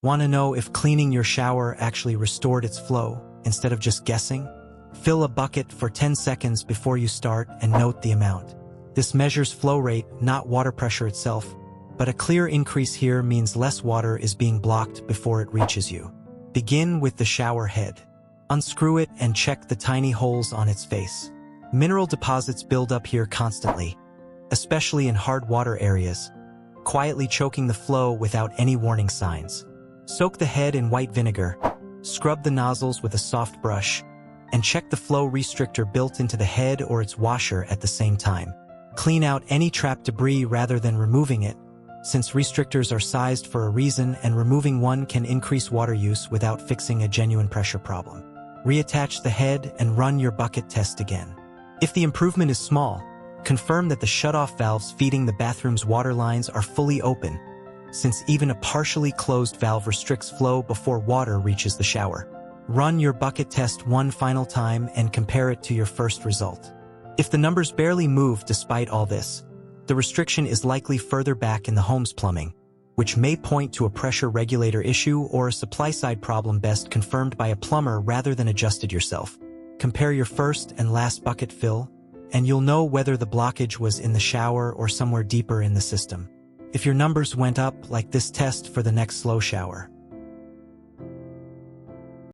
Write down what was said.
Want to know if cleaning your shower actually restored its flow, instead of just guessing? Fill a bucket for 10 seconds before you start and note the amount. This measures flow rate, not water pressure itself, but a clear increase here means less water is being blocked before it reaches you. Begin with the shower head. Unscrew it and check the tiny holes on its face. Mineral deposits build up here constantly, especially in hard water areas, quietly choking the flow without any warning signs. Soak the head in white vinegar, scrub the nozzles with a soft brush, and check the flow restrictor built into the head or its washer at the same time. Clean out any trapped debris rather than removing it, since restrictors are sized for a reason and removing one can increase water use without fixing a genuine pressure problem. Reattach the head and run your bucket test again. If the improvement is small, confirm that the shutoff valves feeding the bathroom's water lines are fully open, since even a partially closed valve restricts flow before water reaches the shower. Run your bucket test one final time and compare it to your first result. If the numbers barely move despite all this, the restriction is likely further back in the home's plumbing, which may point to a pressure regulator issue or a supply-side problem best confirmed by a plumber rather than adjusted yourself. Compare your first and last bucket fill, and you'll know whether the blockage was in the shower or somewhere deeper in the system. If your numbers went up, like this test for the next slow shower.